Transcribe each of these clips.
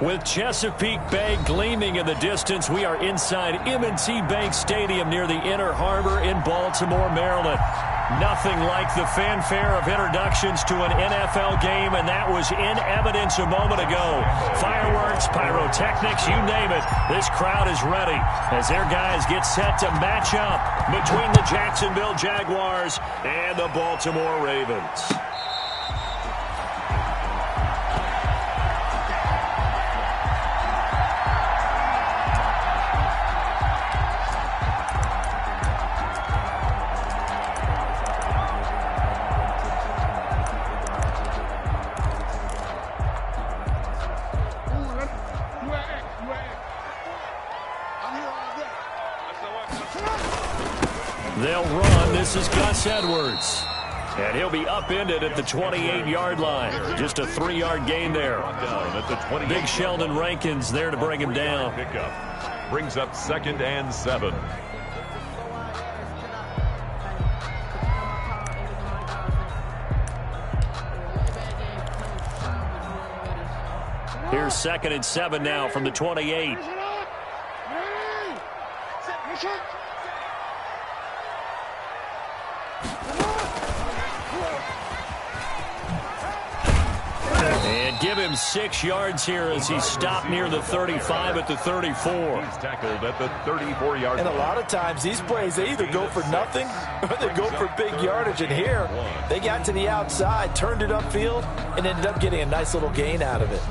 With Chesapeake Bay gleaming in the distance, we are inside M&T Bank Stadium near the Inner Harbor in Baltimore, Maryland. Nothing like the fanfare of introductions to an NFL game, and that was in evidence a moment ago. Fireworks, pyrotechnics, you name it. This crowd is ready as their guys get set to match up between the Jacksonville Jaguars and the Baltimore Ravens. They'll run. This is Gus Edwards. And he'll be upended at the 28-yard line. Just a 3-yard gain there. Big Sheldon Rankins there to bring him down. Brings up 2nd and 7. Here's 2nd and 7 now from the 28. And give him 6 yards here as he's stopped near the 35 at the 34. He's tackled at the 34-yard line. And a lot of times these plays, they either go for nothing or they go for big yardage. And here, they got to the outside, turned it upfield, and ended up getting a nice little gain out of it.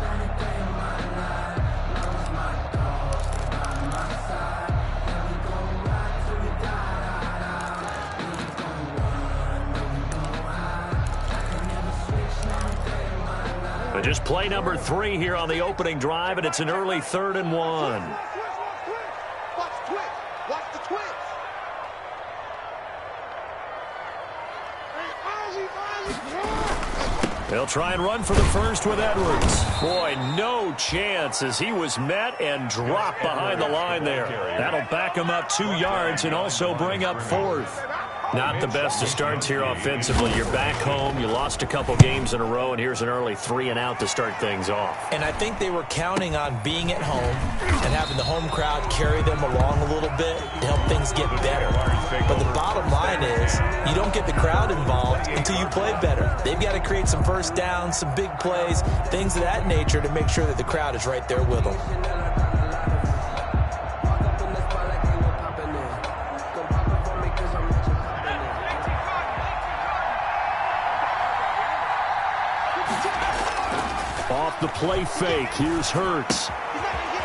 Just play number 3 here on the opening drive, and it's an early 3rd and 1. Watch the twitch. They'll try and run for the first with Edwards. Boy, no chance as he was met and dropped behind the line there. That'll back him up 2 yards and also bring up 4th. Not the best of starts here offensively. You're back home. You lost a couple games in a row, and here's an early 3 and out to start things off. And I think they were counting on being at home and having the home crowd carry them along a little bit to help things get better. But the bottom line is you don't get the crowd involved until you play better. They've got to create some first downs, some big plays, things of that nature to make sure that the crowd is right there with them. Off the play fake, here's Hurts.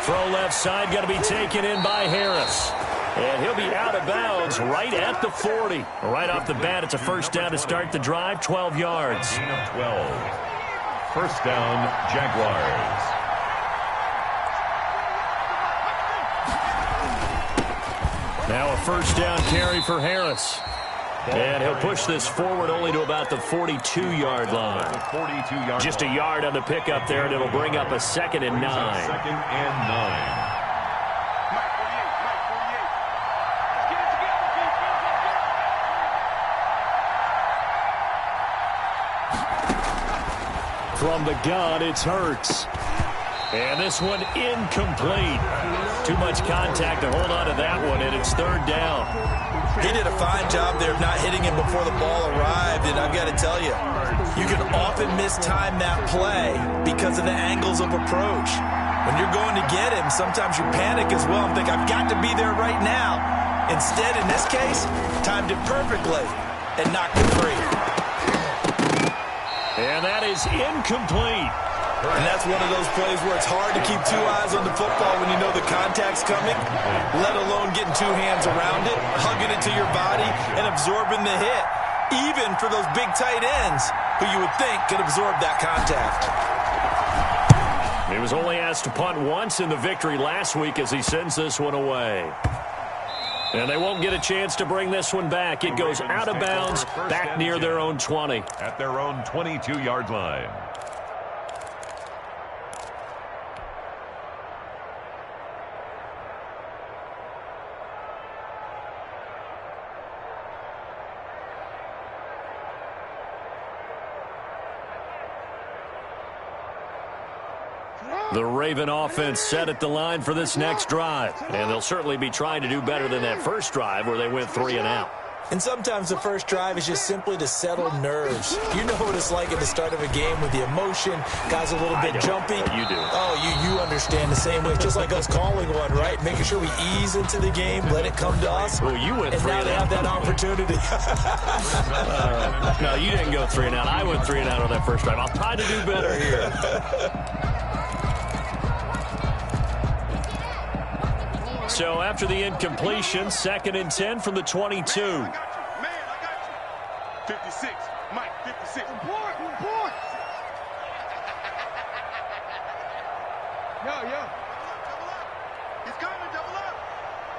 Throw left side, got to be taken in by Harris. And he'll be out of bounds right at the 40. Right off the bat, it's a first down to start the drive, 12 yards. Gain of 12. First down, Jaguars. Now a first down carry for Harris. And he'll push this forward only to about the 42-yard line. Just a yard on the pickup there, and it'll bring up a 2nd and 9. 2nd and 9. From the gun, it's Hurts. And this one incomplete. Too much contact to hold on to that one, and it's 3rd down. He did a fine job there of not hitting him before the ball arrived, and I've got to tell you, you can often mistime that play because of the angles of approach. When you're going to get him, sometimes you panic as well and think, I've got to be there right now. Instead, in this case, timed it perfectly and knocked it free. And that is incomplete. And that's one of those plays where it's hard to keep 2 eyes on the football when you know the contact's coming, let alone getting 2 hands around it, hugging it to your body, and absorbing the hit, even for those big tight ends who you would think could absorb that contact. He was only asked to punt once in the victory last week as he sends this one away. And they won't get a chance to bring this one back. It goes out of bounds back near their own 20. At their own 22-yard line. Come The Raven offense set at the line for this next drive. And they'll certainly be trying to do better than that first drive where they went 3 and out. And sometimes the first drive is just simply to settle nerves. You know what it's like at the start of a game with the emotion. Guys a little bit jumpy. You do. Oh, you understand the same way. Just like us calling one, right? Making sure we ease into the game, let it come to us. Well, you went 3 and out. And now they have that opportunity. No, you didn't go 3 and out. I went 3 and out on that first drive. I'll try to do better here. So after the incompletion, 2nd and 10 from the 22. Man, I got you. 56. Mike, 56. Report. Yo. He's coming, double up.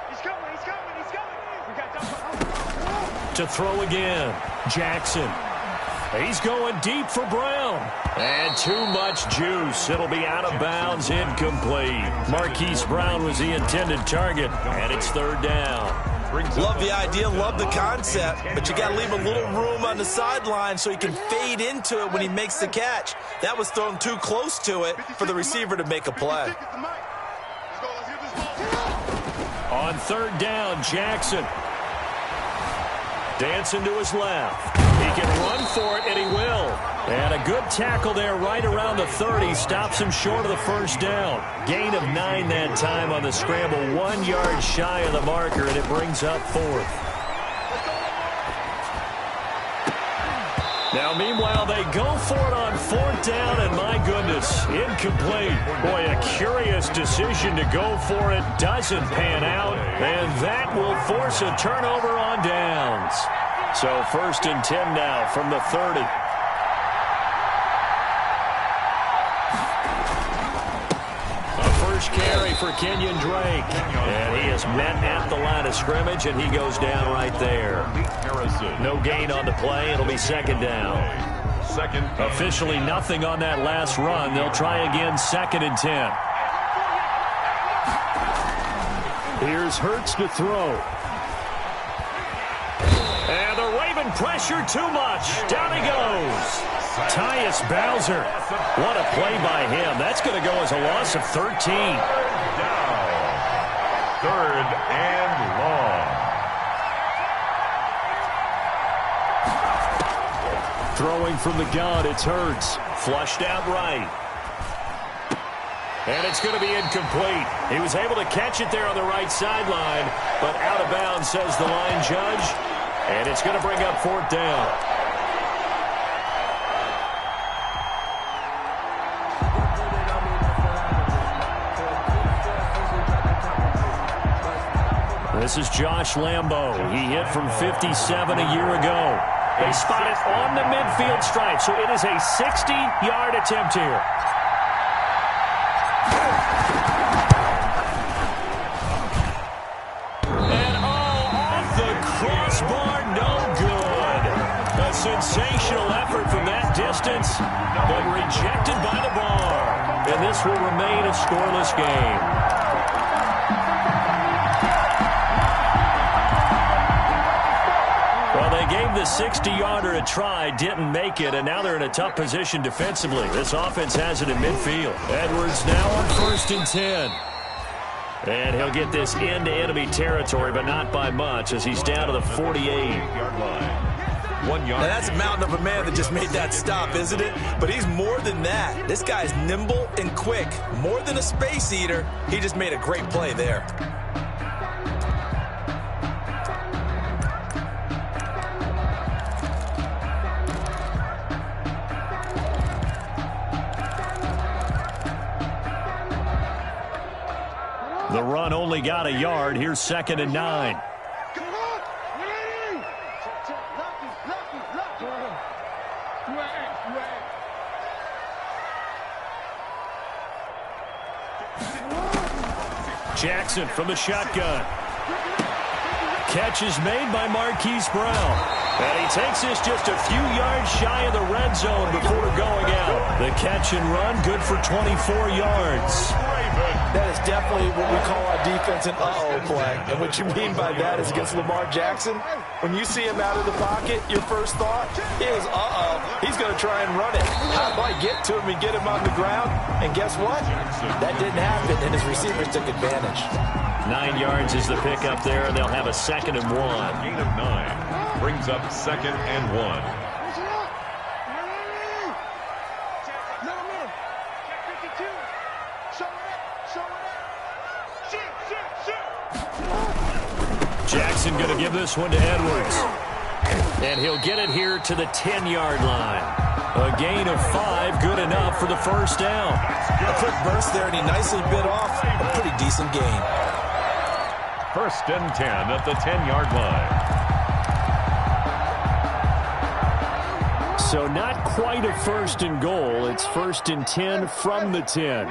He's coming. We got double up. To throw again, Jackson. He's going deep for Brown. And too much juice. It'll be out of bounds, incomplete. Marquise Brown was the intended target, and it's 3rd down. Love the idea, love the concept, but you got to leave a little room on the sideline so he can fade into it when he makes the catch. That was thrown too close to it for the receiver to make a play. On 3rd down, Jackson. Dancing to his left. He can run for it, and he will. And a good tackle there right around the 30. Stops him short of the first down. Gain of 9 that time on the scramble. 1 yard shy of the marker, and it brings up 4th. Now, meanwhile, they go for it on 4th down, and my goodness, incomplete. Boy, a curious decision to go for it. Doesn't pan out, and that will force a turnover on downs. So 1st and 10 now from the 30. A first carry for Kenyon Drake. And he is met at the line of scrimmage, and he goes down right there. No gain on the play. It'll be 2nd down. Officially nothing on that last run. They'll try again 2nd and 10. Here's Hurts to throw. And the Raven pressure too much. Down he goes. Tyus Bowser. What a play by him. That's going to go as a loss of 13. Down. 3rd and long. Throwing from the gun, it's Hurts. Flushed out right. And it's going to be incomplete. He was able to catch it there on the right sideline, but out of bounds, says the line judge. And it's going to bring up 4th down. This is Josh Lambo. He hit from 57 a year ago. They spot it on the midfield stripe, so it is a 60-yard attempt here. Sensational effort from that distance, but rejected by the bar. And this will remain a scoreless game. Well, they gave the 60-yarder a try, didn't make it, and now they're in a tough position defensively. This offense has it in midfield. Edwards now on 1st and 10. And he'll get this into enemy territory, but not by much, as he's down to the 48-yard line. 1 yard. Now that's a mountain of a man that just made that stop, isn't it? But he's more than that. This guy's nimble and quick. More than a space eater. He just made a great play there. The run only got a yard. Here's 2nd and 9. Jackson from the shotgun. Catch is made by Marquise Brown. And he takes this just a few yards shy of the red zone before going out. The catch and run, good for 24 yards. That is definitely what we call our defense an uh-oh play. And what you mean by that is against Lamar Jackson, when you see him out of the pocket, your first thought is uh-oh. He's going to try and run it. How do I get to him and get him on the ground? And guess what? That didn't happen, and his receivers took advantage. 9 yards is the pickup there, and they'll have a 2nd and 1. Gain of 9 brings up 2nd and 1. Jackson going to give this one to Edwards. And he'll get it here to the 10-yard line. A gain of 5, good enough for the first down. A quick burst there, and he nicely bit off a pretty decent gain. 1st and 10 at the 10-yard line. So not quite a 1st and goal. It's 1st and 10 from the 10.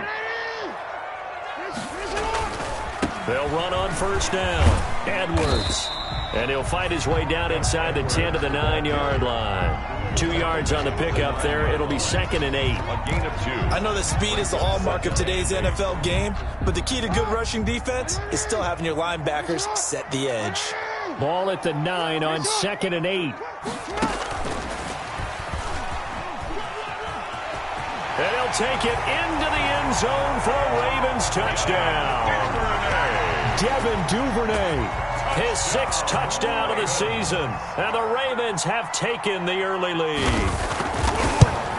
They'll run on 1st down. Edwards. And he'll find his way down inside the 10 to the 9-yard line. 2 yards on the pickup there. It'll be 2nd and 8. A gain of 2. I know that speed is the hallmark of today's NFL game, but the key to good rushing defense is still having your linebackers set the edge. Ball at the 9 on 2nd and 8. And he'll take it into the end zone for a Ravens touchdown. Devin Duvernay, his 6th touchdown of the season. And the Ravens have taken the early lead.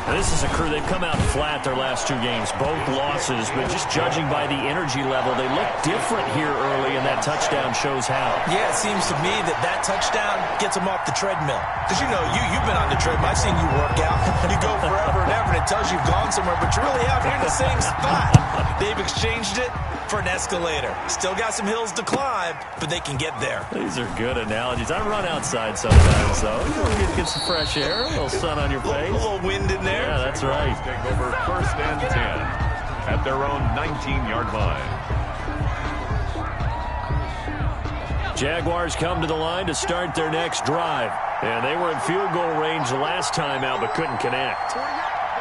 This is a crew, they've come out flat their last 2 games, both losses, but just judging by the energy level, they look different here early, and that touchdown shows how. Yeah, it seems to me that touchdown gets them off the treadmill. Because, you know, you've been on the treadmill. I've seen you work out. You go forever and ever, and it tells you you've gone somewhere, but you're really out here in the same spot. They've exchanged it for an escalator. Still got some hills to climb, but they can get there. These are good analogies. I run outside sometimes, so you get some fresh air, a little sun on your face. A little wind in there. Yeah, that's right. Take over 1st and 10 at their own 19-yard line. Jaguars come to the line to start their next drive. And they were in field goal range the last time out, but couldn't connect.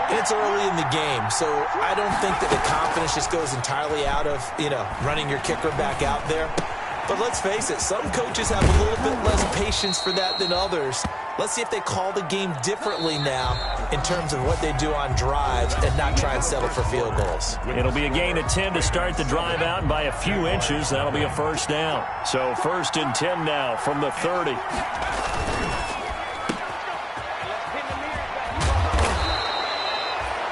It's early in the game, so I don't think that the confidence just goes entirely out of, running your kicker back out there. But let's face it, some coaches have a little bit less patience for that than others. Let's see if they call the game differently now in terms of what they do on drives and not try and settle for field goals. It'll be a gain of 10 to start the drive out, and by a few inches, that'll be a 1st down. So 1st and 10 now from the 30.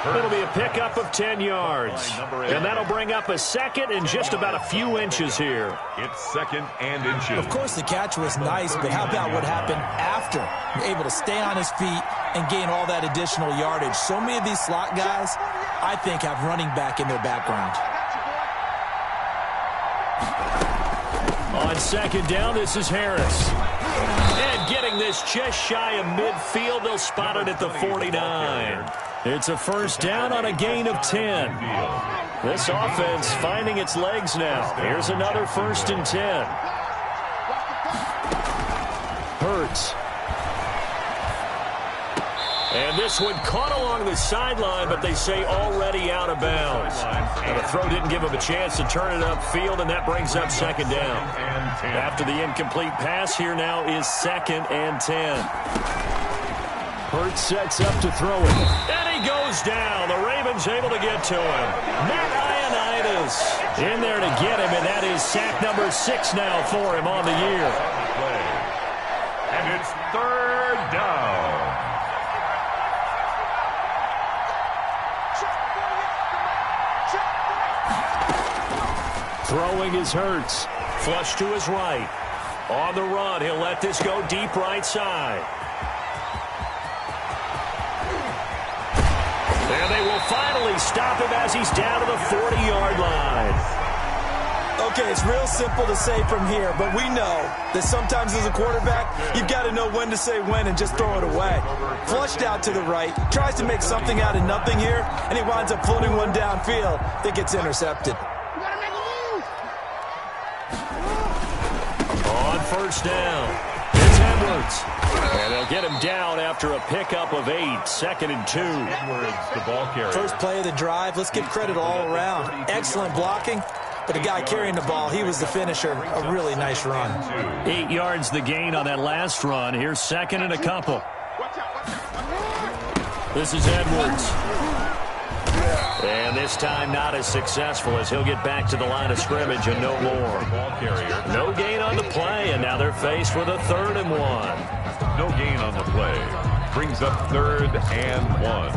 It'll be a pickup of 10 yards. And that'll bring up a 2nd and just about a few inches here. It's 2nd and inches. Of course, the catch was nice, but how about what happened after? Able to stay on his feet and gain all that additional yardage. So many of these slot guys, I think, have running back in their background. On 2nd down, this is Harris. And getting this just shy of midfield, they'll spot it at the 49. It's a 1st down on a gain of 10. This offense finding its legs now. Here's another 1st and 10. Hurts. And this one caught along the sideline, but they say already out of bounds. And the throw didn't give him a chance to turn it upfield, and that brings up 2nd down. After the incomplete pass, here now is 2nd and 10. Hurts sets up to throw it. And he goes down. The Ravens able to get to him. Matt Ioannidis in there to get him, and that is sack number 6 now for him on the year. And it's 3rd down. Throwing is Hurts. Flush to his right. On the run, he'll let this go deep right side. And they will finally stop him as he's down to the 40-yard line. Okay, it's real simple to say from here, but we know that sometimes as a quarterback, you've got to know when to say when and just throw it away. Flushed out to the right, tries to make something out of nothing here, and he winds up floating one downfield that gets intercepted. On 1st down, it's Edwards. And they'll get him down after a pickup of 8, 2nd and 2. Edwards, the ball carrier. First play of the drive, let's give credit all around. Excellent blocking, but the guy carrying the ball, he was the finisher. A really nice run. 8 yards the gain on that last run. Here's 2nd and a couple. This is Edwards. And this time not as successful as he'll get back to the line of scrimmage and no more. Ball carrier. No gain on the play, and now they're faced with a 3rd and 1. No gain on the play. Brings up 3rd and 1.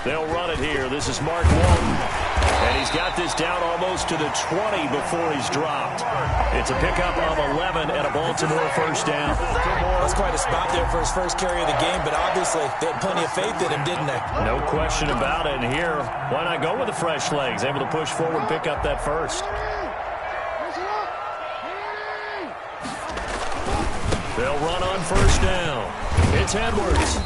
They'll run it here. This is Mark Walton. And he's got this down almost to the 20 before he's dropped. It's a pickup of 11 and a Baltimore 1st down. That's quite a spot there for his first carry of the game, but obviously they had plenty of faith in him, didn't they? No question about it. And here, why not go with the fresh legs? Able to push forward, pick up that first. They'll run on 1st down. It's Edwards.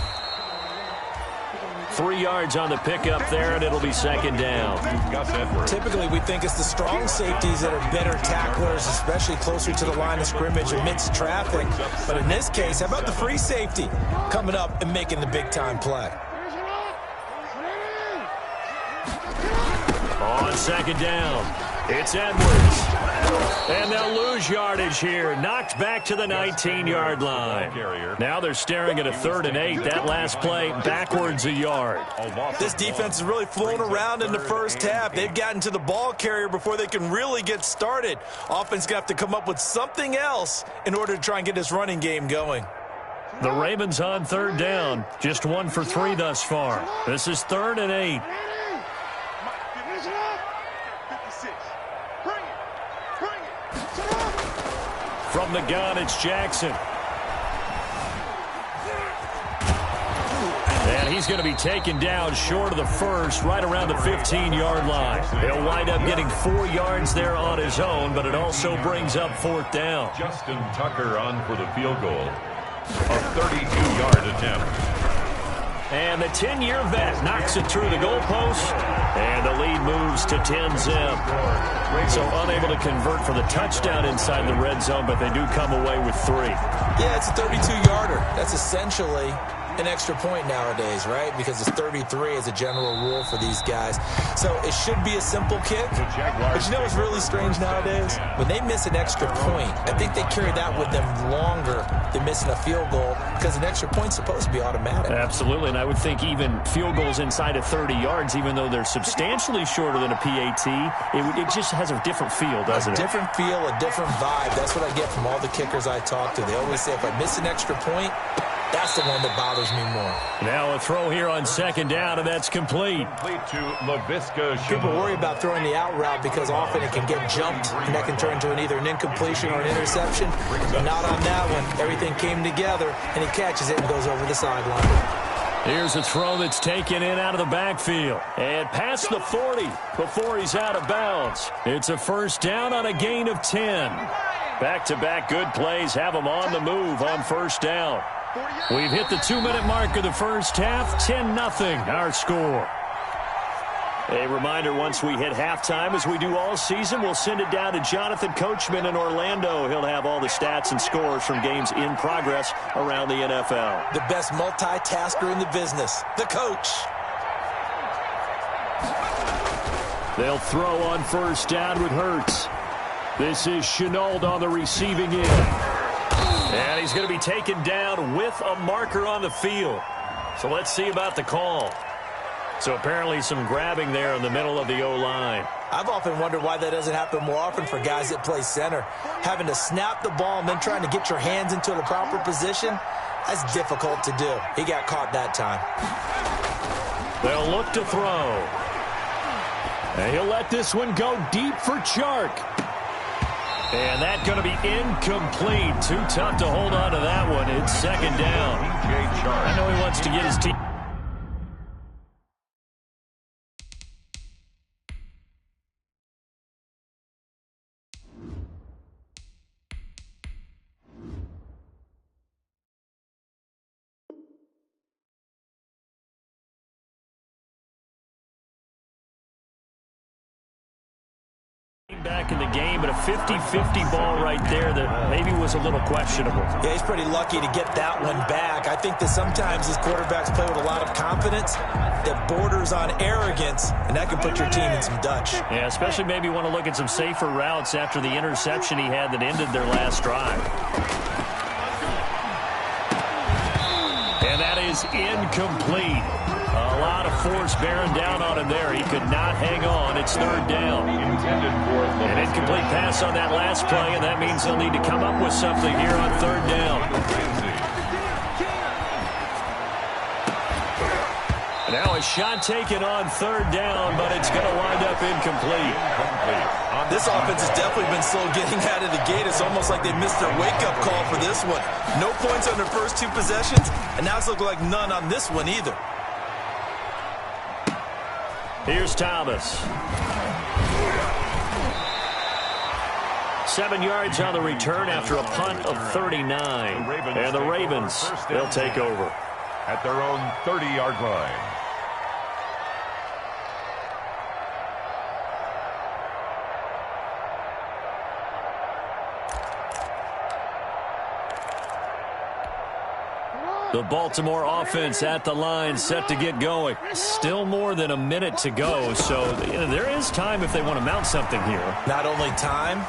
3 yards on the pickup there, and it'll be 2nd down. Gus Edwards. Typically, we think it's the strong safeties that are better tacklers, especially closer to the line of scrimmage amidst traffic. But in this case, how about the free safety coming up and making the big-time play? On 2nd down, it's Edwards. And they'll lose yardage here. Knocked back to the 19-yard line. Now they're staring at a 3rd and 8. That last play backwards a yard. This defense is really flown around in the first half. They've gotten to the ball carrier before they can really get started. Offense going to have to come up with something else in order to try and get this running game going. The Ravens on 3rd down. Just 1 for 3 thus far. This is 3rd and 8. From the gun, it's Jackson. And he's going to be taken down short of the first, right around the 15-yard line. He'll wind up getting 4 yards there on his own, but it also brings up 4th down. Justin Tucker on for the field goal. A 32-yard attempt. And the 10-year vet knocks it through the goalpost, and the lead moves to 10-zip. So unable to convert for the touchdown inside the red zone, but they do come away with 3. Yeah, it's a 32-yarder. That's essentially an extra point nowadays, right? Because it's 33 as a general rule for these guys. So it should be a simple kick. But you know what's really strange nowadays? When they miss an extra point, I think they carry that with them longer than missing a field goal because an extra point's supposed to be automatic. Absolutely, and I would think even field goals inside of 30 yards, even though they're substantially shorter than a PAT, it just has a different feel, doesn't it? A different feel, a different vibe. That's what I get from all the kickers I talk to. They always say if I miss an extra point, that's the one that bothers me more. Now a throw here on 2nd down, and that's complete. Complete to LaVisca. People worry about throwing the out route because often it can get jumped, and that can turn into either an incompletion or an interception. But not on that one. Everything came together, and he catches it and goes over the sideline. Here's a throw that's taken in out of the backfield. And past the 40 before he's out of bounds. It's a 1st down on a gain of 10. Back-to-back good plays have him on the move on 1st down. We've hit the 2-minute mark of the first half. 10-0 our score. A reminder, once we hit halftime, as we do all season, we'll send it down to Jonathan Coachman in Orlando. He'll have all the stats and scores from games in progress around the NFL. The best multitasker in the business, the coach. They'll throw on 1st down with Hurts. This is Shenault on the receiving end. And he's going to be taken down with a marker on the field. So let's see about the call. So apparently some grabbing there in the middle of the O-line. I've often wondered why that doesn't happen more often for guys that play center. Having to snap the ball and then trying to get your hands into the proper position, that's difficult to do. He got caught that time. They'll look to throw. And he'll let this one go deep for Chark. And that's going to be incomplete. Too tough to hold on to that one. It's 2nd down. I know he wants to get his team. Back in the game, but a 50-50 ball right there that maybe was a little questionable. Yeah, he's pretty lucky to get that one back. I think that sometimes these quarterbacks play with a lot of confidence that borders on arrogance, and that can put your team in some Dutch. Yeah, especially maybe want to look at some safer routes after the interception he had that ended their last drive. And that is incomplete. A lot of force bearing down on him there. He could not hang on. It's third down. An incomplete pass on that last play, and that means they'll need to come up with something here on third down. Now a shot taken on third down, but it's going to wind up incomplete. This offense has definitely been slow getting out of the gate. It's almost like they missed their wake-up call for this one. No points on their first two possessions, and now it's looking like none on this one either. Here's Thomas. 7 yards on the return after a punt of 39. And the Ravens, they'll take over at their own 30-yard line. The Baltimore offense at the line, set to get going. Still more than a minute to go, so there is time if they want to mount something here. Not only time,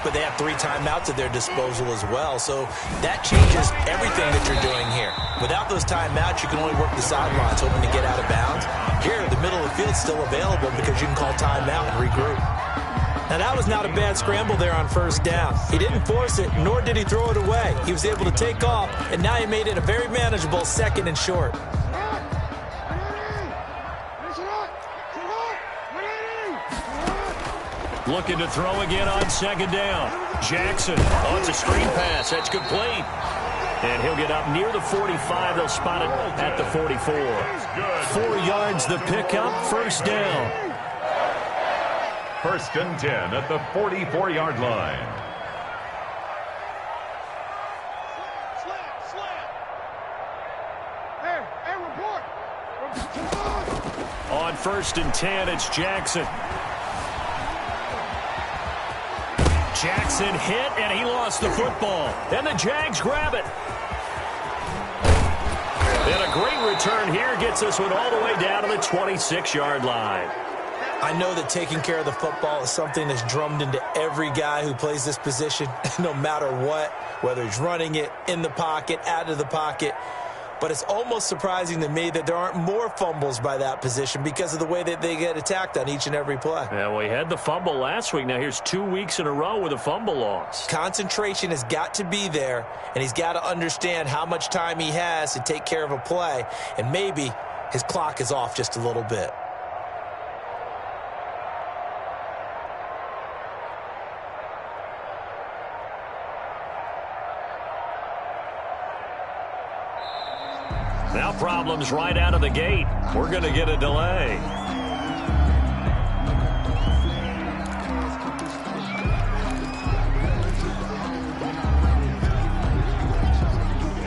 but they have 3 timeouts at their disposal as well, so that changes everything that you're doing here. Without those timeouts, you can only work the sidelines, hoping to get out of bounds. Here, the middle of the field's still available because you can call timeout and regroup. Now, that was not a bad scramble there on first down. He didn't force it, nor did he throw it away. He was able to take off, and now he made it a very manageable 2nd and short. Looking to throw again on 2nd down. Jackson. Oh, it's a screen pass. That's complete. And he'll get up near the 45. They'll spot it at the 44. 4 yards the pickup. First down. 1st and 10 at the 44-yard line. On 1st and 10, it's Jackson. Jackson hit, and he lost the football. And the Jags grab it. And a great return here gets this one all the way down to the 26-yard line. I know that taking care of the football is something that's drummed into every guy who plays this position, no matter what, whether he's running it, in the pocket, out of the pocket. But it's almost surprising to me that there aren't more fumbles by that position because of the way that they get attacked on each and every play. Yeah, well, he had the fumble last week. Now here's 2 weeks in a row with a fumble loss. Concentration has got to be there, and he's got to understand how much time he has to take care of a play, and maybe his clock is off just a little bit. Now problems right out of the gate. We're going to get a delay.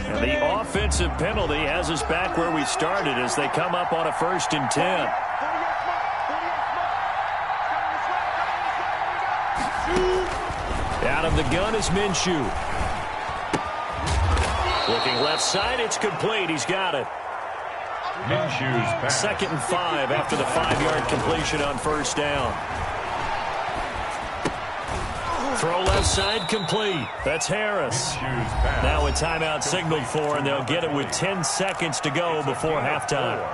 And the offensive penalty has us back where we started as they come up on a 1st and 10. Out of the gun is Minshew. Looking left side, it's complete. He's got it. Minshew's pass. 2nd and 5 after the 5-yard completion on first down. Throw left side complete. That's Harris. Now a timeout signaled for, and they'll get it with 10 seconds to go before halftime.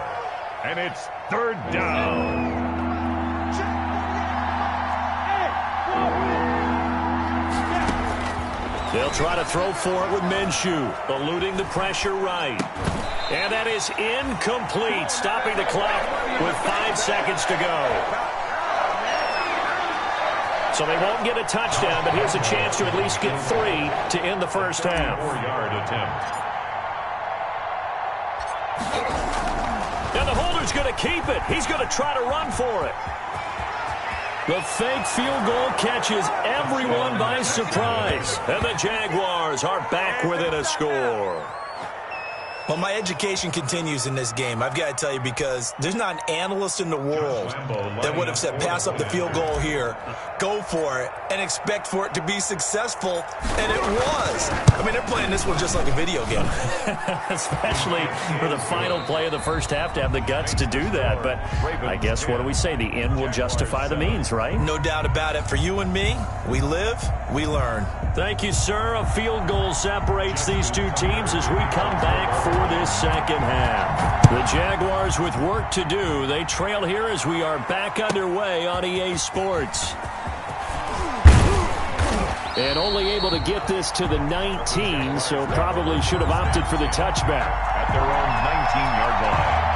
And it's 3rd down. They'll try to throw for it with Minshew, eluding the pressure right. And that is incomplete, stopping the clock with 5 seconds to go. So they won't get a touchdown, but here's a chance to at least get 3 to end the first half. 4-yard attempt. And the holder's going to keep it. He's going to try to run for it. The fake field goal catches everyone by surprise. And the Jaguars are back within a score. Well, my education continues in this game, I've got to tell you, because there's not an analyst in the world that would have said pass up the field goal here, go for it, and expect for it to be successful, and it was. I mean, they're playing this one just like a video game. Especially for the final play of the first half to have the guts to do that. But I guess, what do we say? The end will justify the means, right? No doubt about it. For you and me, we live, we learn. Thank you, sir. A field goal separates these two teams as we come back for this second half. The Jaguars with work to do. They trail here as we are back underway on EA Sports. And only able to get this to the 19, so probably should have opted for the touchback. At their own 19-yard line.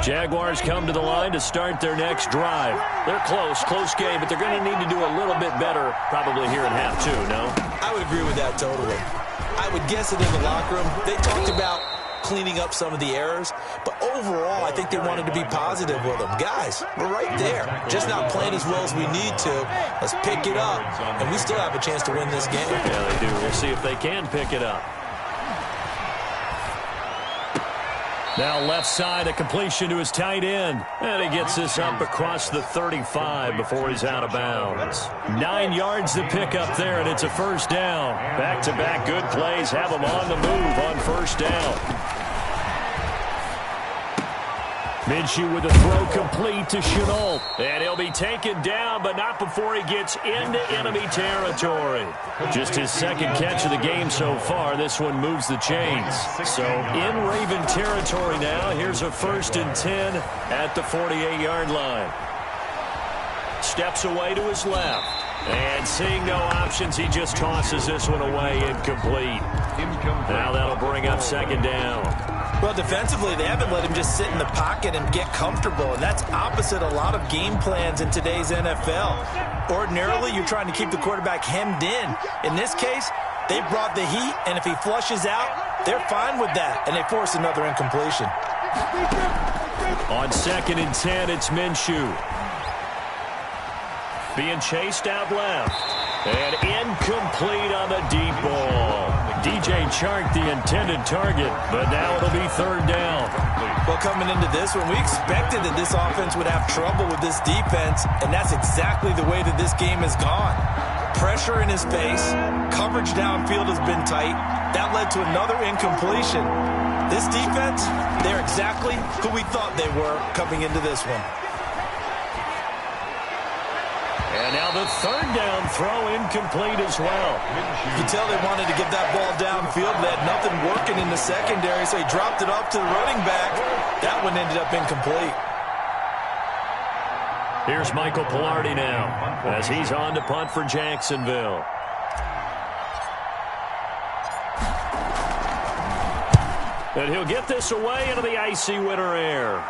Jaguars come to the line to start their next drive. They're close game, but they're going to need to do a little bit better probably here in half two, no? I would agree with that totally. I would guess that in the locker room, they talked about cleaning up some of the errors, but overall, I think they wanted to be positive with them. Guys, we're right there. Just not playing as well as we need to. Let's pick it up, and we still have a chance to win this game. Yeah, they do. We'll see if they can pick it up. Now left side, a completion to his tight end. And he gets this up across the 35 before he's out of bounds. 9 yards to pick up there, and it's a first down. Back-to-back good plays have him on the move on first down. Minshew with a throw complete to Shenault. And he'll be taken down, but not before he gets into enemy territory. Just his second catch of the game so far. This one moves the chains. So in Raven territory now. Here's a 1st and 10 at the 48-yard line. Steps away to his left. And seeing no options, he just tosses this one away incomplete. Now that'll bring up second down. Well, defensively, they haven't let him just sit in the pocket and get comfortable, and that's opposite a lot of game plans in today's NFL. Ordinarily, you're trying to keep the quarterback hemmed in. In this case, they brought the heat, and if he flushes out, they're fine with that, and they force another incompletion. On 2nd and 10, it's Minshew. Being chased out left. And incomplete on the deep ball. DJ Chark, the intended target, but now it'll be 3rd down. Well, coming into this one, we expected that this offense would have trouble with this defense, and that's exactly the way that this game has gone. Pressure in his face, coverage downfield has been tight. That led to another incompletion. This defense, they're exactly who we thought they were coming into this one. And now the 3rd down throw incomplete as well. You can tell they wanted to get that ball downfield. They had nothing working in the secondary, so he dropped it off to the running back. That one ended up incomplete. Here's Michael Pilardi now as he's on to punt for Jacksonville. And he'll get this away into the icy winter air.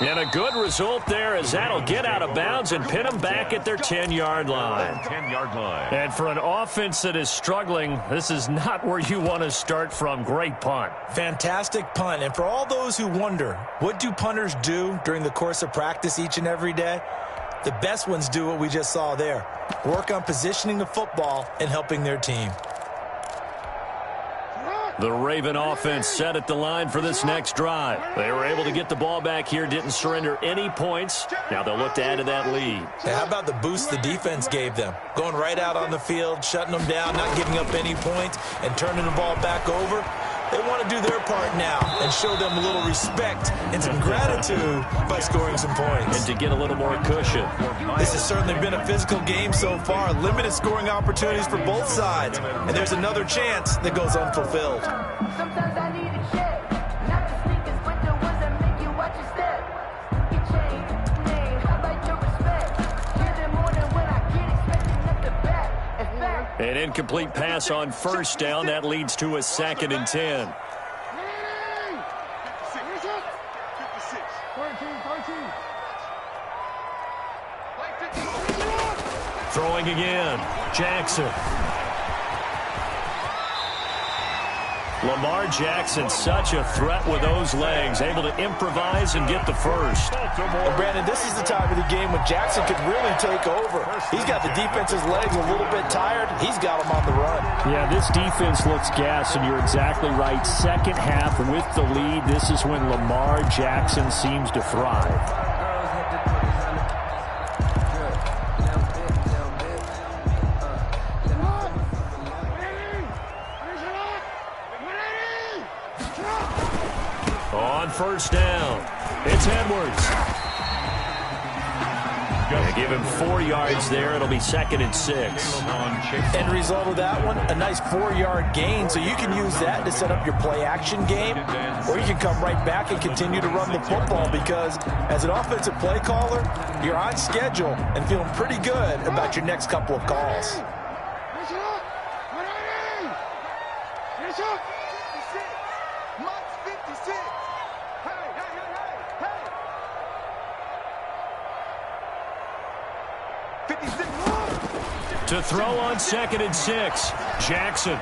And a good result there as that'll get out of bounds and pin them back at their 10-yard line. 10-yard line. And for an offense that is struggling, this is not where you want to start from. Great punt. Fantastic punt. And for all those who wonder, what do punters do during the course of practice each and every day? The best ones do what we just saw there. Work on positioning the football and helping their team. The Raven offense set at the line for this next drive. They were able to get the ball back here, didn't surrender any points. Now they'll look to add to that lead. Now, how about the boost the defense gave them? Going right out on the field, shutting them down, not giving up any points, and turning the ball back over. They want to do their part now and show them a little respect and some gratitude by scoring some points. And to get a little more cushion. This has certainly been a physical game so far. Limited scoring opportunities for both sides. And there's another chance that goes unfulfilled. Sometimes I need a check, not the sneakers, but the ones that make you watch your step. Your chain, name, how about your respect? Give them more than what I get, expecting at the back. In fact, An incomplete pass on 1st down. That leads to a 2nd and 10. 13. Throwing again. Jackson. Lamar Jackson, such a threat with those legs, able to improvise and get the first. And Brandon, this is the time of the game when Jackson could really take over. He's got the defense's legs a little bit tired. He's got them on the run. Yeah, this defense looks gassed, and you're exactly right. Second half with the lead, this is when Lamar Jackson seems to thrive. On first down, it's Edwards. Gonna give him 4 yards there. It'll be 2nd and 6. End result of that one, a nice 4-yard gain. So you can use that to set up your play-action game, or you can come right back and continue to run the football because as an offensive play caller, you're on schedule and feeling pretty good about your next couple of calls. 56. To throw on 2nd and 6. Jackson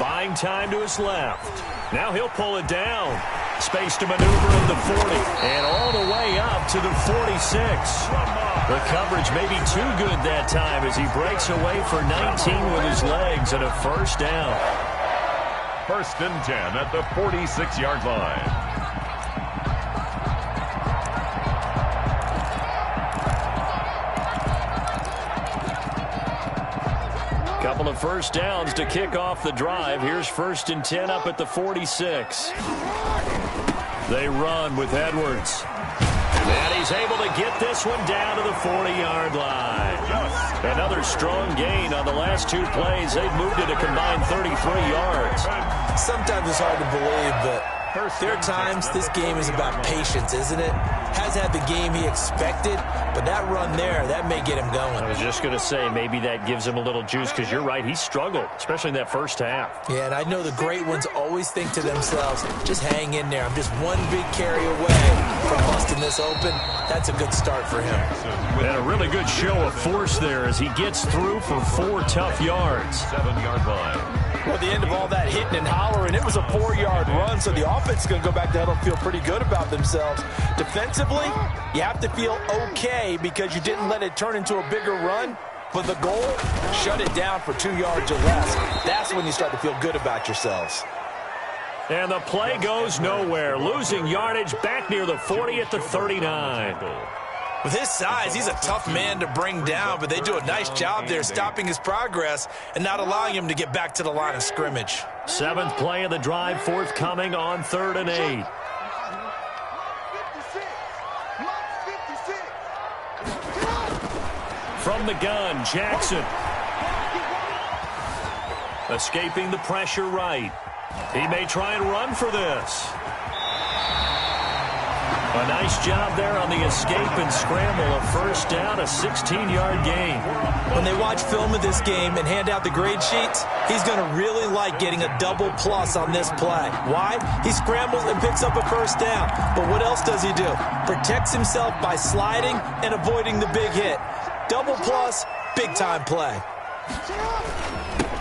buying time to his left. Now he'll pull it down. Space to maneuver in the 40. And all the way up to the 46. The coverage may be too good that time as he breaks away for 19 with his legs and a first down. 1st and 10 at the 46-yard line. Couple of first downs to kick off the drive. Here's 1st and 10 up at the 46. They run with Edwards. And he's able to get this one down to the 40-yard line. Another strong gain on the last 2 plays. They've moved it a combined 33 yards. Sometimes it's hard to believe, but there are times this game is about patience, isn't it? Has had the game he expected, but that run there, that may get him going. I was just going to say, maybe that gives him a little juice because you're right, he struggled, especially in that first half. Yeah, and I know the great ones always think to themselves, just hang in there. I'm just one big carry away from busting this open. That's a good start for him. And a really good show of force there as he gets through for 4 tough yards. 7-yard line. Well, at the end of all that hitting and hollering, it was a 4-yard run, so the offense is going to go back to huddle and feel pretty good about themselves. Defensively, you have to feel okay because you didn't let it turn into a bigger run. But the goal, shut it down for 2 yards or less. That's when you start to feel good about yourselves. And the play goes nowhere, losing yardage back near the 40 at the 39. With his size, he's a tough man to bring down, but they do a nice job there stopping his progress and not allowing him to get back to the line of scrimmage. 7th play of the drive forthcoming on 3rd and 8. From the gun, Jackson. Escaping the pressure right. He may try and run for this. A nice job there on the escape and scramble. A first down, a 16-yard gain. When they watch film of this game and hand out the grade sheets, he's going to really like getting a double plus on this play. Why? He scrambles and picks up a first down. But what else does he do? Protects himself by sliding and avoiding the big hit. Double plus, big-time play.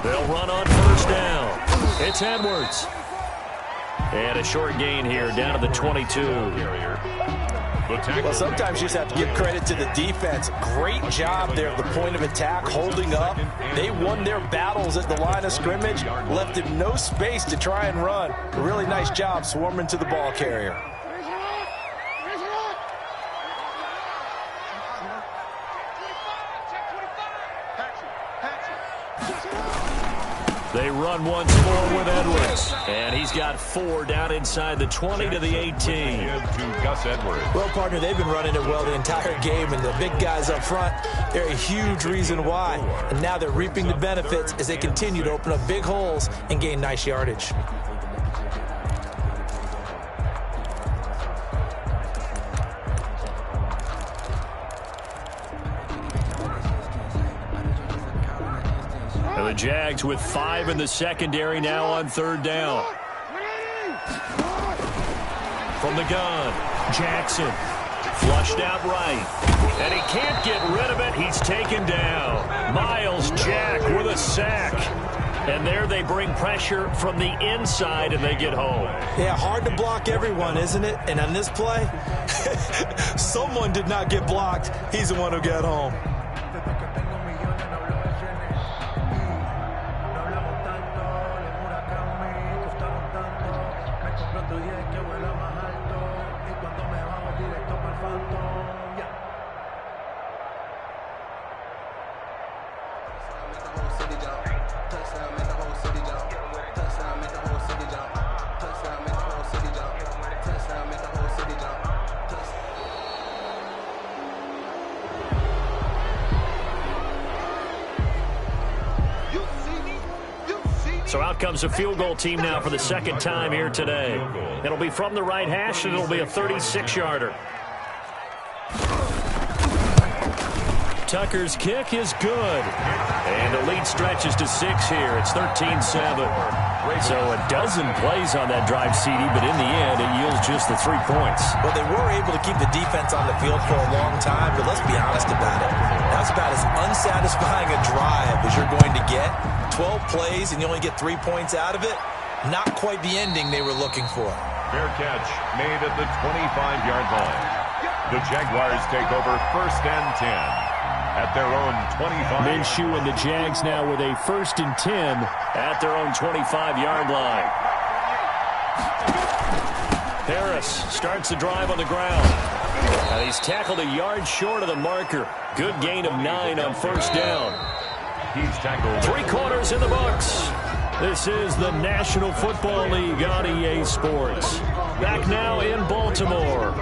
They'll run on first down. It's Edwards. And a short gain here down to the 22. Well, sometimes you just have to give credit to the defense. Great job there at the point of attack, holding up. They won their battles at the line of scrimmage, left him no space to try and run. A really nice job swarming to the ball carrier. They run once more with Edwards. And he's got 4 down inside the 20 to the 18. To Gus Edwards. Well, partner, they've been running it well the entire game, and the big guys up front, they're a huge reason why. And now they're reaping the benefits as they continue to open up big holes and gain nice yardage. The Jags with 5 in the secondary now on 3rd down. From the gun, Jackson flushed out right. And he can't get rid of it. He's taken down. Miles Jack with a sack. And there they bring pressure from the inside, and they get home. Yeah, hard to block everyone, isn't it? And on this play, someone did not get blocked. He's the one who got home. So out comes a field goal team now for the second time here today. It'll be from the right hash, and it'll be a 36-yarder. Tucker's kick is good. And the lead stretches to 6 here. It's 13-7. So a dozen plays on that drive, CD, but in the end, it yields just the 3 points. Well, they were able to keep the defense on the field for a long time, but let's be honest about it. That's about as unsatisfying a drive as you're going to get. 12 plays and you only get 3 points out of it. Not quite the ending they were looking for. Fair catch made at the 25-yard line. The Jaguars take over 1st and 10 at their own 25. Minshew and the Jags now with a 1st and 10 at their own 25-yard line. Harris starts the drive on the ground. And he's tackled a yard short of the marker. Good gain of 9 on 1st down. He's tackled 3 quarters in the books. This is the National Football League on EA Sports. Back now in Baltimore.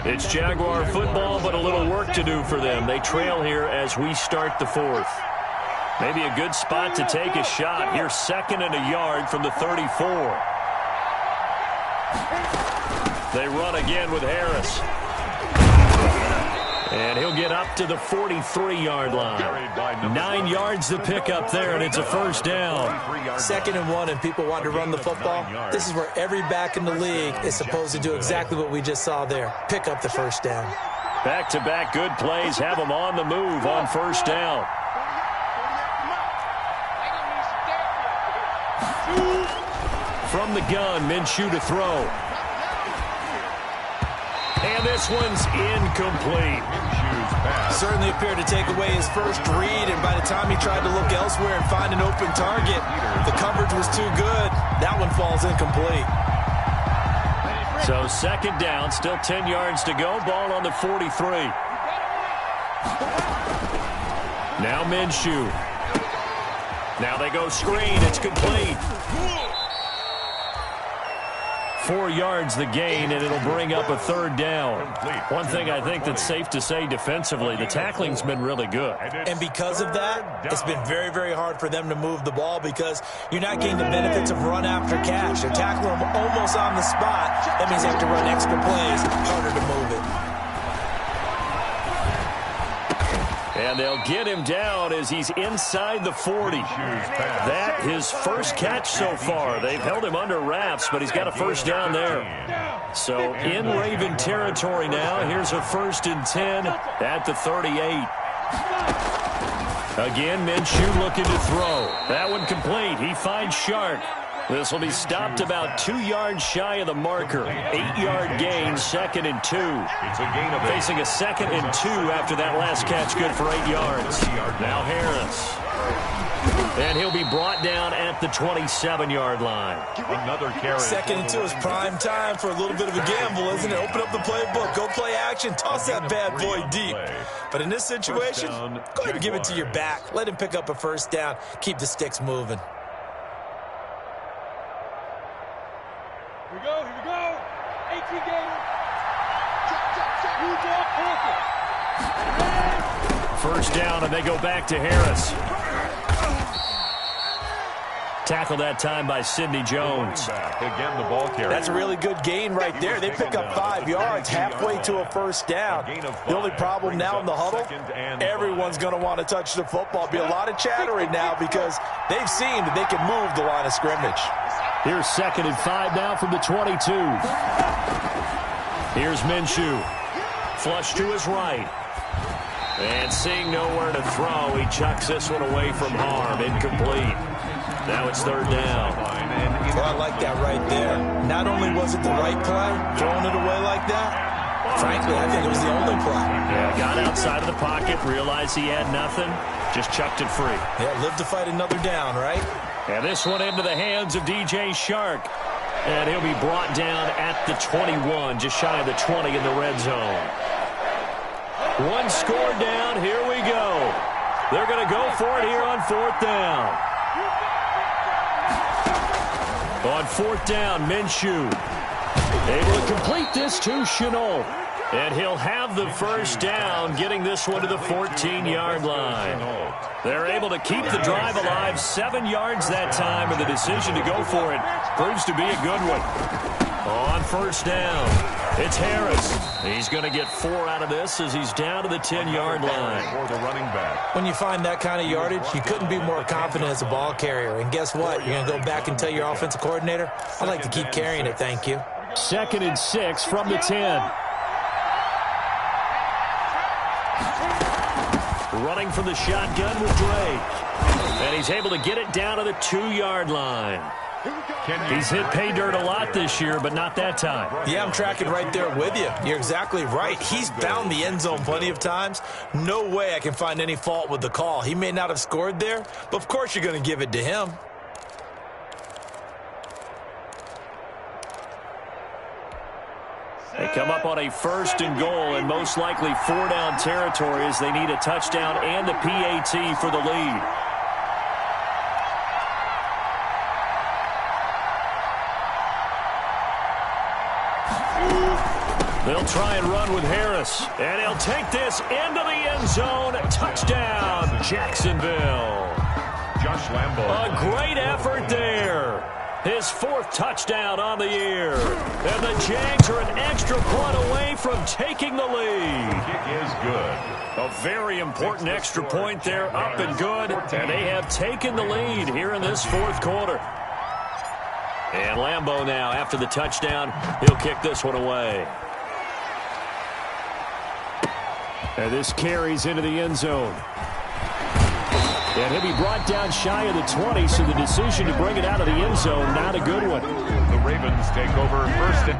It's Jaguar football, but a little work to do for them. They trail here as we start the 4th. Maybe a good spot to take a shot. Here's 2nd and a yard from the 34. They run again with Harris. And he'll get up to the 43-yard line. 9 yards to pick up there, and it's a 1st down. 2nd and 1, and people want to run the football. This is where every back in the league is supposed to do exactly what we just saw there. Pick up the 1st down. Back-to-back good plays have them on the move on 1st down. From the gun, Minshew to throw. And this one's incomplete. Certainly appeared to take away his first read, and by the time he tried to look elsewhere and find an open target, the coverage was too good. That one falls incomplete. So 2nd down, still 10 yards to go. Ball on the 43. Now Minshew. Now they go screen. It's complete. 4 yards the gain, and it'll bring up a 3rd down. One thing I think that's safe to say defensively, the tackling's been really good. And because of that, it's been very, very hard for them to move the ball because you're not getting the benefits of run after catch. They're tackling them almost on the spot. That means they have to run extra plays, harder to move it. And they'll get him down as he's inside the 40. That his first catch so far. They've held him under wraps, but he's got a 1st down there. So in Raven territory now. Here's a 1st and 10 at the 38. Again, Minshew looking to throw. That one complete. He finds Shark. This will be stopped about 2 yards shy of the marker. 8-yard gain, 2nd and 2. It's a gain of 8. Facing a 2nd and 2 after that last catch, good for 8 yards. Now Harris. And he'll be brought down at the 27-yard line. Another carry. 2nd and 2 is prime time for a little bit of a gamble, isn't it? Open up the playbook, go play action, toss that bad boy deep. But in this situation, go ahead and give it to your back. Let him pick up a 1st down. Keep the sticks moving. Here we go. 18 gamer. First down, and they go back to Harris. Tackled that time by Sidney Jones. Again, the ball carrier. That's a really good gain right there. They pick up 5 yards halfway to a 1st down. The only problem now in the huddle, everyone's going to want to touch the football. Be a lot of chattering now because they've seen that they can move the line of scrimmage. Here's 2nd and 5 now from the 22. Here's Minshew. Flush to his right. And seeing nowhere to throw, he chucks this one away from harm. Incomplete. Now it's third down. Well, I like that right there. Not only was it the right play, throwing it away like that, frankly, I think it was the only play. Yeah, got outside of the pocket, realized he had nothing, just chucked it free. Yeah, live to fight another down, right? And this one into the hands of DJ Shark. And he'll be brought down at the 21, just shy of the 20 in the red zone. One score down, here we go. They're going to go for it here on fourth down. On fourth down, Minshew able to complete this to Shenault. And he'll have the first down, getting this one to the 14-yard line. They're able to keep the drive alive, 7 yards that time, and the decision to go for it proves to be a good one. On first down, it's Harris. He's going to get 4 out of this as he's down to the 10-yard line. For the running back. When you find that kind of yardage, you couldn't be more confident as a ball carrier. And guess what? You're going to go back and tell your offensive coordinator, I'd like to keep carrying it, thank you. 2nd and 6 from the 10. Running from the shotgun with Drake. And he's able to get it down to the 2-yard line. He's hit pay dirt a lot this year, but not that time. Yeah, I'm tracking right there with you. You're exactly right. He's found the end zone plenty of times. No way I can find any fault with the call. He may not have scored there, but of course you're going to give it to him. They come up on a 1st and goal and most likely 4-down territory as they need a touchdown and the PAT for the lead. They'll try and run with Harris, and he'll take this into the end zone. Touchdown, Jacksonville. Josh Lambo. A great effort there. His 4th touchdown on the year. And the Jags are an extra point away from taking the lead. Kick is good. A very important extra point there, up and good. And they have taken the lead here in this 4th quarter. And Lambo now, after the touchdown, he'll kick this one away. And this carries into the end zone. And he'll be brought down shy of the 20, so the decision to bring it out of the end zone, not a good one. The Ravens take over first and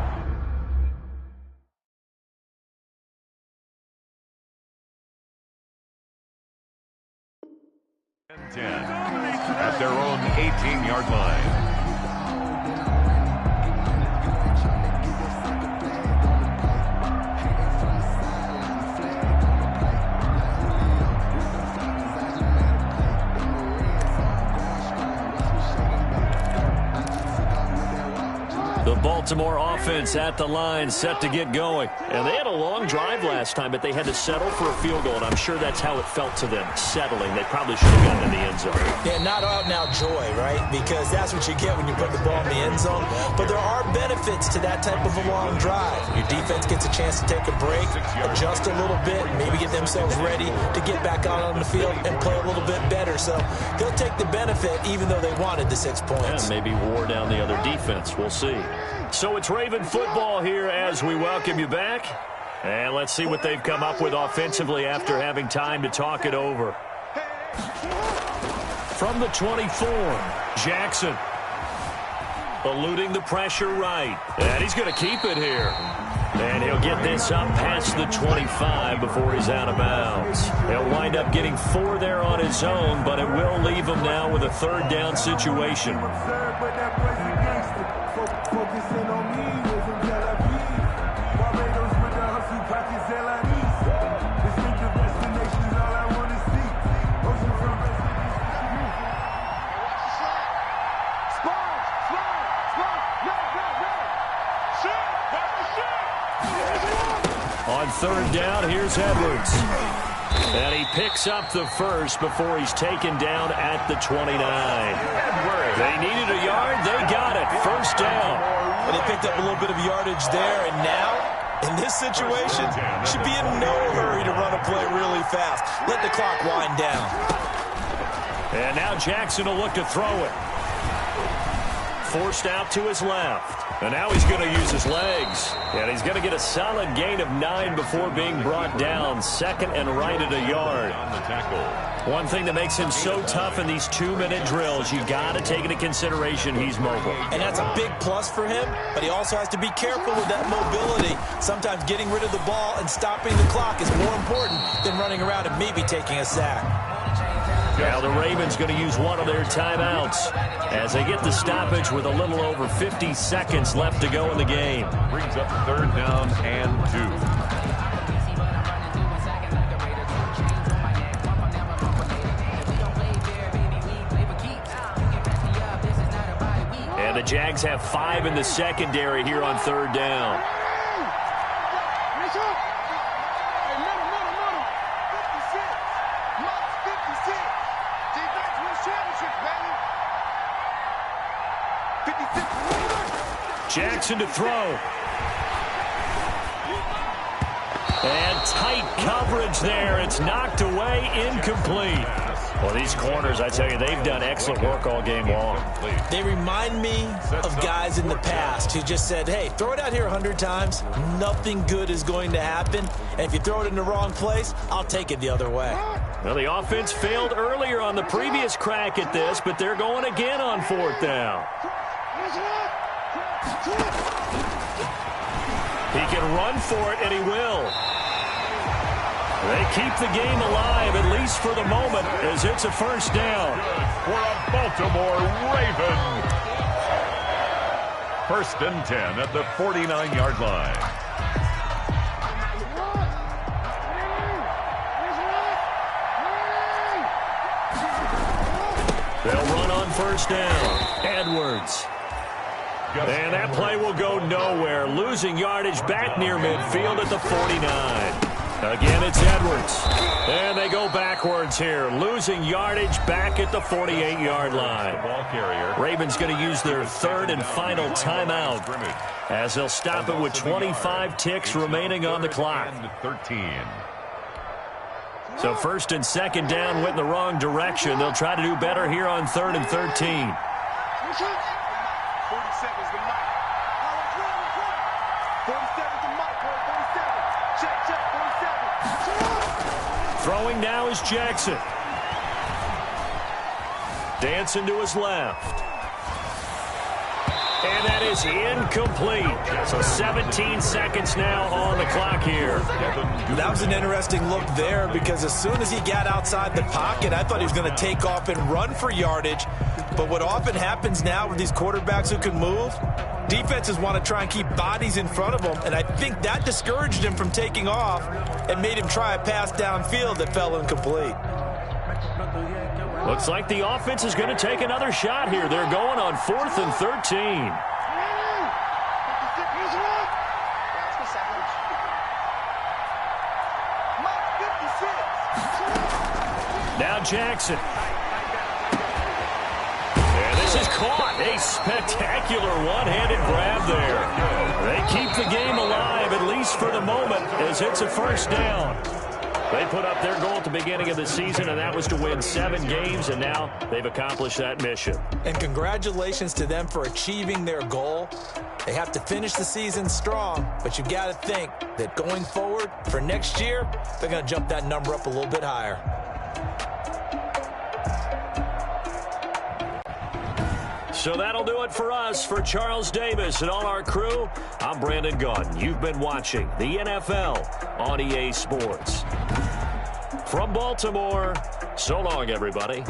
10 at their own 18-yard line. The Baltimore offense at the line, set to get going. And they had a long drive last time, but they had to settle for a field goal, and I'm sure that's how it felt to them, settling. They probably should have gotten in the end zone. Yeah, not out-and-out joy, right? Because that's what you get when you put the ball in the end zone. But there are benefits to that type of a long drive. Your defense gets a chance to take a break, adjust a little bit, maybe get themselves ready to get back out on the field and play a little bit better. So they'll take the benefit even though they wanted the 6 points. And maybe wore down the other defense. We'll see. So it's Raven football here as we welcome you back. And let's see what they've come up with offensively after having time to talk it over. From the 24, Jackson. Eluding the pressure right. And he's going to keep it here. And he'll get this up past the 25 before he's out of bounds. He'll wind up getting 4 there on his own, but it will leave him now with a 3rd down situation. Focusing on me, we're from Tel Aviv. Barbados with the hustle pockets, LIDs. Distinctive destinations, all I want to see. Ocean from residence. Watch the slide. Slide. Shoot. That's the shot. On 3rd down, here's Edwards. And he picks up the first before he's taken down at the 29. They needed a yard. They got it. 1st down. Well, they picked up a little bit of yardage there, and now, in this situation, should be in no hurry to run a play really fast. Let the clock wind down. And now Jackson will look to throw it. Forced out to his left. And now he's going to use his legs. And he's going to get a solid gain of 9 before being brought down. 2nd and right at a yard. On the tackle. One thing that makes him so tough in these 2-minute drills, you got to take into consideration he's mobile. And that's a big plus for him, but he also has to be careful with that mobility. Sometimes getting rid of the ball and stopping the clock is more important than running around and maybe taking a sack. Now the Ravens going to use one of their timeouts as they get the stoppage with a little over 50 seconds left to go in the game. Brings up 3rd down and 2. And the Jags have 5 in the secondary here on 3rd down. Jackson to throw. And tight coverage there. It's knocked away, incomplete. Well, these corners, I tell you, they've done excellent work all game long. They remind me of guys in the past who just said, hey, throw it out here 100 times. Nothing good is going to happen. And if you throw it in the wrong place, I'll take it the other way. Well, the offense failed earlier on the previous crack at this, but they're going again on 4th down. He can run for it, and he will. They keep the game alive, at least for the moment, as it's a 1st down. For a Baltimore Raven. 1st and 10 at the 49-yard line. They'll run on 1st down. Edwards. And that play will go nowhere. Losing yardage back near midfield at the 49. Again, it's Edwards. And they go backwards here. Losing yardage back at the 48-yard line. Ball carrier. Ravens going to use their 3rd and final timeout as they'll stop it with 25 ticks remaining on the clock. 13. So 1st and 2nd down went in the wrong direction. They'll try to do better here on 3rd and 13. 40 seconds to Mike. 47 to Mike. 47. Check, 47. Throwing now is Jackson. Dancing to his left. And that is incomplete. So 17 seconds now on the clock here. That was an interesting look there because as soon as he got outside the pocket, I thought he was going to take off and run for yardage. But what often happens now with these quarterbacks who can move, defenses want to try and keep bodies in front of them, and I think that discouraged him from taking off and made him try a pass downfield that fell incomplete. Looks like the offense is going to take another shot here. They're going on 4th and 13. Now Jackson. And this is caught. A spectacular one-handed grab there. They keep the game alive, at least for the moment, as it's a 1st down. They put up their goal at the beginning of the season, and that was to win 7 games, and now they've accomplished that mission. And congratulations to them for achieving their goal. They have to finish the season strong, but you've got to think that going forward for next year, they're going to jump that number up a little bit higher. So that'll do it for us. For Charles Davis and all our crew, I'm Brandon Gaudin. You've been watching the NFL on EA Sports. From Baltimore, so long, everybody.